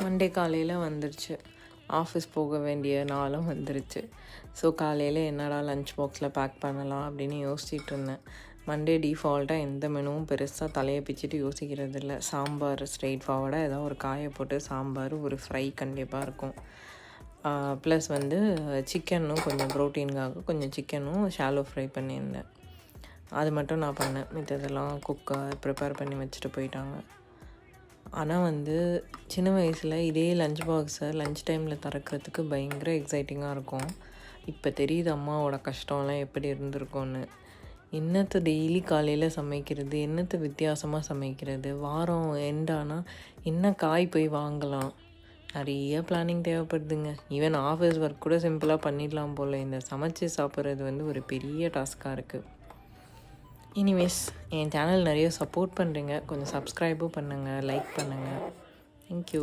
Monday காலையில் வந்துருச்சு. Office போக வேண்டிய நாளும் வந்துருச்சு. ஸோ காலையில் என்னடா லஞ்ச் பாக்ஸில் பேக் பண்ணலாம் அப்படின்னு யோசிச்சுட்டு இருந்தேன். மண்டே டிஃபால்ட்டாக எந்த மெனுவும் பெருசாக தலையை பிச்சுட்டு யோசிக்கிறது இல்லை. சாம்பார் ஸ்ட்ரெயிட் ஃபார்வர்டாக ஏதோ ஒரு காயை போட்டு சாம்பார், ஒரு ஃப்ரை கண்டிப்பாக இருக்கும். ப்ளஸ் சிக்கனும் கொஞ்சம் ப்ரோட்டீனுக்காக கொஞ்சம் சிக்கனும் ஷாலோ ஃப்ரை பண்ணியிருந்தேன். அது மட்டும் நான் பண்ணேன். மித்ததெல்லாம் குக்கர் ப்ரிப்பேர் பண்ணி வச்சுட்டு போயிட்டாங்க. ஆனால் சின்ன வயசில் இதே லஞ்ச் பாக்ஸை லஞ்ச் டைமில் திறக்கிறதுக்கு பயங்கர எக்ஸைட்டிங்காக இருக்கும். இப்போ தெரியுது அம்மாவோட கஷ்டம்லாம் எப்படி இருந்திருக்கும்னு. என்னத்தை டெய்லி காலையில் சமைக்கிறது, என்னத்தை வித்தியாசமாக சமைக்கிறது, வாரம் எண்டானால் என்ன காய் போய் வாங்கலாம், நிறைய பிளானிங் தேவைப்படுதுங்க. ஈவன் ஆஃபீஸ் ஒர்க் கூட சிம்பிளாக பண்ணிடலாம் போல். இந்த சமைச்சு சாப்பிட்றது ஒரு பெரிய டாஸ்காக இருக்குது. எனிவேஸ், என் சேனல் நிறைய சப்போர்ட் பண்ணுறீங்க. கொஞ்சம் சப்ஸ்கிரைபும் பண்ணுங்கள், லைக் பண்ணுங்கள். தேங்க்யூ.